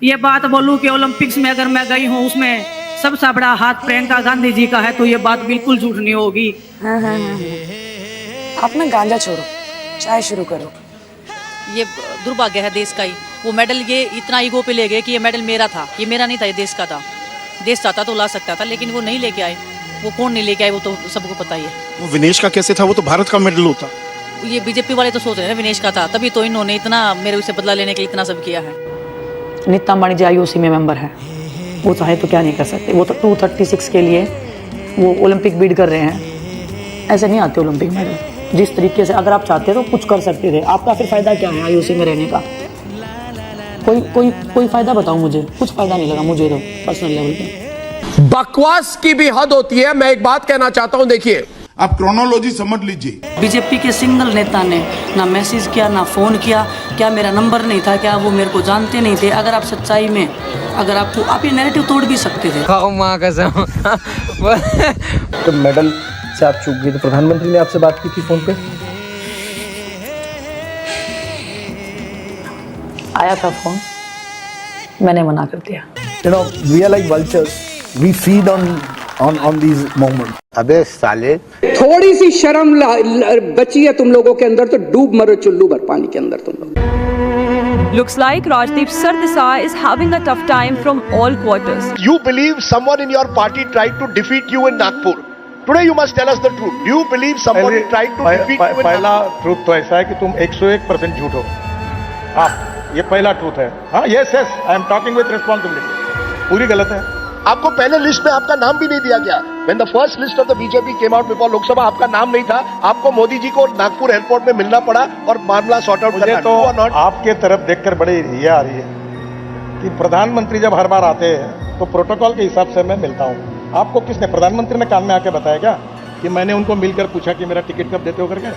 ये बात बोलूं कि ओलंपिक्स में अगर मैं गई हूँ उसमें सबसे बड़ा हाथ प्रियंका गांधी जी का है, तो ये बात बिल्कुल झूठ नहीं होगी। हाँ। आप ना गांजा छोड़ो, चाय शुरू करो। ये दुर्भाग्य है देश का ही। वो मेडल ये इतना ईगो पे ले गए कि ये मेडल मेरा था, ये मेरा नहीं था, ये देश का था। देश चाहता तो ला सकता था, लेकिन वो नहीं लेके आए। वो कौन नहीं लेके आए वो तो सबको पता ही है। वो विनेश का कैसे था? वो तो भारत का मेडल होता। ये बीजेपी वाले तो सोच रहे हैं विनेश का था, तभी तो इन्होंने इतना मेरे से बदला लेने के लिए इतना सब किया है। नीता अंबानी जी IOC में मेंबर है, वो चाहे तो क्या नहीं कर सकते। वो तो 236 के लिए वो ओलंपिक बीड कर रहे हैं। ऐसे नहीं आते ओलंपिक मेडल। जिस तरीके से अगर आप चाहते तो कुछ कर सकते थे। आपका फिर फायदा क्या है IOC में रहने का? कोई फायदा बताओ मुझे। कुछ फायदा नहीं लगा मुझे तो पर्सनल लेवल पे। बकवास की भी हद होती है। मैं एक बात कहना चाहता हूं, देखिए आप क्रोनोलॉजी समझ लीजिए। बीजेपी के सिंगल नेता ने ना मैसेज किया ना फ़ोन किया। क्या मेरा नंबर नहीं था? क्या वो मेरे को जानते नहीं थे? अगर आप सच्चाई में अगर आप ये नैरेटिव तोड़ भी सकते थे। तो मेडल से आप चूक गए, तो प्रधानमंत्री ने आपसे बात की थी फोन पे? आया था फोन, मैंने मना कर दिया। You know, we are like vultures. We feed on these moments. अबे साले, थोड़ी सी शर्म बची है तुम लोगों के अंदर तो डूब मरो चुल्लू भर पानी के अंदर तुम लोग। Looks like Rajdeep Sardesai is having a tough time from all quarters. you believe someone in your party tried to defeat you in Nagpur. Today you must tell us the truth. Do you believe somebody tried to defeat you in पहला Nagpur? Truth तो ऐसा है कि तुम 101% झूठ हो। आप, ये पहला ट्रूथ है। हाँ, yes I am talking with responsibility. पूरी गलत है। आपको पहले लिस्ट में आपका नाम भी नहीं दिया गया। When the first list of the BJP came out before Lok Sabha, आपका नाम नहीं था। आपको मोदी जी को नागपुर एयरपोर्ट में मिलना पड़ा और मामला सॉर्ट आउट करना। तो आपके तरफ देखकर बड़ी ये आ रही है कि प्रधानमंत्री जब हर बार आते हैं तो प्रोटोकॉल के हिसाब से मैं मिलता हूँ। आपको किसने, प्रधानमंत्री ने कान में आके बताया क्या कि मैंने उनको मिलकर पूछा कि मेरा टिकट कब देते हो करके?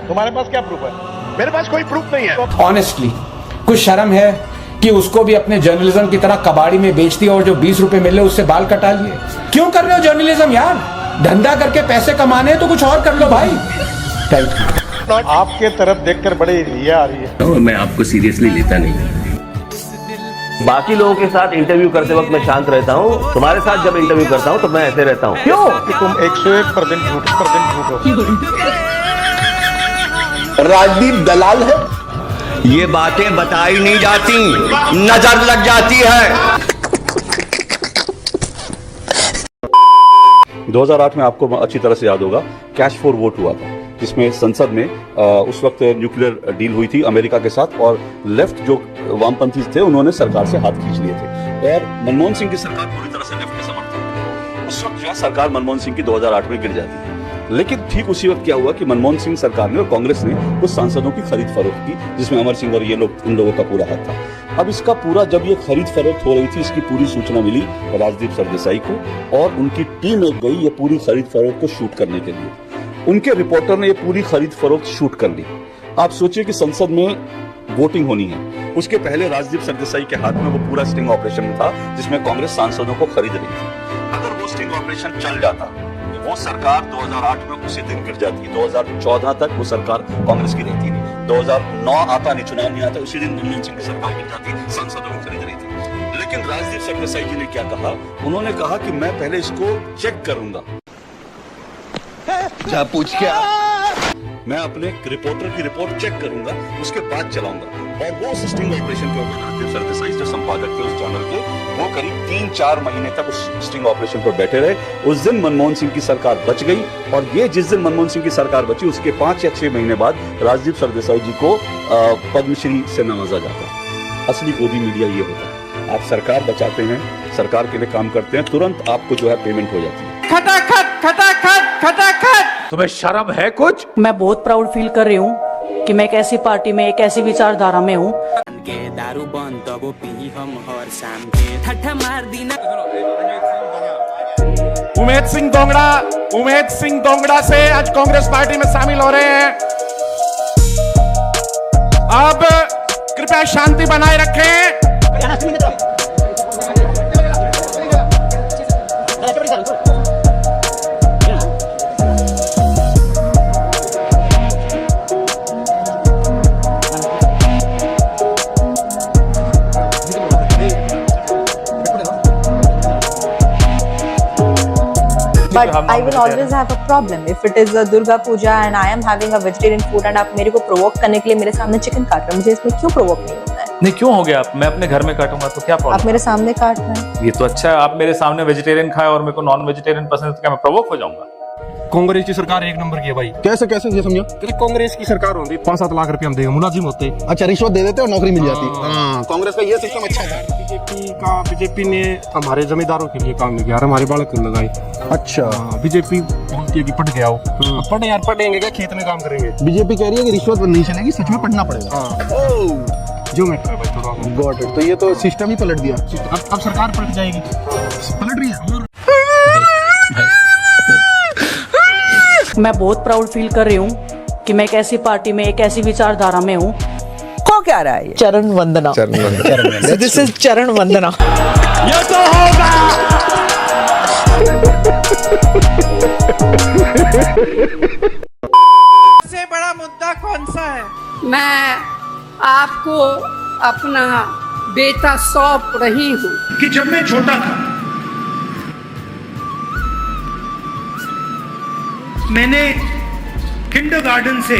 तुम्हारे पास क्या प्रूफ है? मेरे पास कोई प्रूफ नहीं है। ऑनेस्टली कुछ शर्म है कि उसको भी अपने जर्नलिज्म की तरह कबाड़ी में बेच दिया और जो 20 रुपए मिले उससे बाल कटा लिए। क्यों कर रहे हो जर्नलिज्म यार? धंधा करके पैसे कमाने हैं तो कुछ और कर लो भाई। Thank you. आपके तरफ देखकर बड़ी ये आ रही है। मैं आपको सीरियसली लेता नहीं। बाकी लोगों के साथ इंटरव्यू करते वक्त मैं शांत रहता हूँ, तुम्हारे साथ जब इंटरव्यू करता हूँ तो मैं ऐसे रहता हूँ। क्यों? कि तुम 101% झूठ हो। राजदीप दलाल है। ये बातें बताई नहीं जाती, नजर लग जाती है। 2008 में आपको अच्छी तरह से याद होगा कैश फॉर वोट हुआ था, जिसमें संसद में उस वक्त न्यूक्लियर डील हुई थी अमेरिका के साथ और लेफ्ट जो वामपंथी थे उन्होंने सरकार से हाथ खींच लिए थे और मनमोहन सिंह की सरकार पूरी तरह से लेफ्ट में समर्थन। उस वक्त जो है सरकार मनमोहन सिंह की 2008 में गिर जाती है। लेकिन ठीक उसी वक्त क्या हुआ कि मनमोहन सिंह सरकार ने और कांग्रेस ने कुछ सांसदों की खरीद फरोख्त की, जिसमें अमर सिंह और ये लोग, इन लोगों का पूरा हाथ था। अब इसका पूरा जब ये खरीद फरोख्त हो रही थी, इसकी पूरी सूचना मिली राजदीप सरदेसाई को और उनकी टीम एक गई ये पूरी खरीद फरोख्त को शूट करने के लिए। उनके रिपोर्टर ने ये पूरी खरीद फरोख्त शूट कर ली। आप सोचिए कि संसद में वोटिंग होनी है, उसके पहले राजदीप सरदेसाई के हाथ में वो पूरा स्टिंग ऑपरेशन था जिसमें कांग्रेस सांसदों को खरीद रही थी। अगर वो स्टिंग ऑपरेशन चल जाता, वो सरकार 2008 में उसी दिन गिर जाती। 2014 तक वो सरकार कांग्रेस की रहती नहीं। 2009 आता नहीं, चुनाव नहीं आता, उसी दिन मनमोहन सिंह की सरकार गिर जाती, सांसदों को खरीद रही थी। लेकिन राजदीप सरदेसाई जी ने क्या कहा? उन्होंने कहा कि मैं पहले इसको चेक करूंगा। जा पूछ क्या? मैं अपने रिपोर्टर की रिपोर्ट चेक करूंगा, उसके बाद चलाऊंगा। और वो स्टिंग ऑपरेशन के ऊपर राजदीप सरदेसाई जो संपादक थे उस चैनल के, वो करीब 3-4 महीने तक उस स्टिंग ऑपरेशन पर बैठे रहे। उस दिन मनमोहन सिंह की सरकार बच गई और ये जिस दिन मनमोहन सिंह की सरकार बची उसके 5 या 6 महीने बाद राजदीप सरदेसाई जी को पद्मश्री से नवाजा जाता। असली गोदी मीडिया ये होता है, आप सरकार बचाते हैं, सरकार के लिए काम करते हैं, तुरंत आपको जो है पेमेंट हो जाती है। खटाखट खटाखट खटाखट। तुम्हें शर्म है कुछ? मैं बहुत प्राउड फील कर रही हूँ कि मैं एक ऐसी पार्टी में, एक ऐसी विचारधारा में हूँ। दारू बंद तब पी हम हर शाम के ठट्ठा मार दीना। उमेद सिंह दोंगड़ा से आज कांग्रेस पार्टी में शामिल हो रहे हैं। अब कृपया शांति बनाए रखें। But I will always have a problem if it is a Durga Puja and I am having a vegetarian food and आप मेरे को provoke करने के लिए मेरे सामने चिकन काट रहे हैं, मुझे इसमें क्यों provoke नहीं होना है? नहीं क्यों हो गया? मैं अपने घर में काटूंगा तो क्या प्रॉब्लम? आप मेरे सामने काट रहे हैं। ये तो अच्छा है, आप मेरे सामने वेजिटेरियन खाए और मेरे को नॉन वेजिटेरियन पसंद है तो क्या मैं प्रोवोक हो जाऊंगा? कांग्रेस की सरकार एक नंबर की है भाई। कैसे कैसे ये समझो? कांग्रेस की सरकार होती 5-7 लाख रुपए हम देंगे, मुलाजिम होते। अच्छा, रिश्वत दे देते और नौकरी मिल जाती। हाँ, कांग्रेस का ये सिस्टम अच्छा था। बीजेपी ने हमारे जमींदारों के लिए काम नहीं किया, हमारे बालक को लगाई। अच्छा, बीजेपी बोलती है कि पढ़ के आओ। पढ़े यार, पढ़ेंगे क्या? खेत में काम करेंगे। बीजेपी कह रही है कि रिश्वत नहीं चलेगी, सच में पढ़ना पड़ेगा। जो मैटर है भाई थोड़ा। Got it. तो ये तो सिस्टम ही पलट दिया। अब सरकार पलट जाएगी, पलट रही है। मैं बहुत प्राउड फील कर रही हूँ कि मैं एक ऐसी पार्टी में, एक ऐसी विचारधारा में हूँ। को क्या रहा है? चरण वंदना। दिस इज चरण वंदना। ये तो होगा। सबसे बड़ा मुद्दा कौन सा है? मैं आपको अपना बेटा सौंप रही हूँ कि जब मैं छोटा था मैंने किंडरगार्टन से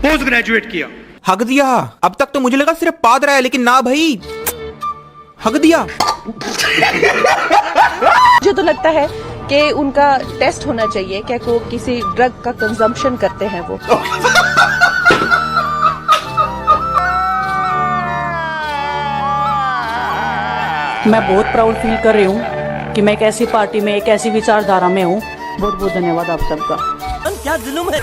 पोस्ट ग्रेजुएट किया। हक दिया। अब तक तो मुझे लगा सिर्फ पाद रहा है, लेकिन ना भाई, हक दिया। मुझे तो लगता है कि उनका टेस्ट होना चाहिए, क्या को किसी ड्रग का कंजम्पशन करते हैं वो। मैं बहुत प्राउड फील कर रही हूँ कि मैं एक ऐसी पार्टी में, एक ऐसी विचारधारा में हूँ। बहुत बहुत धन्यवाद आप सबका। क्या जुल्म है।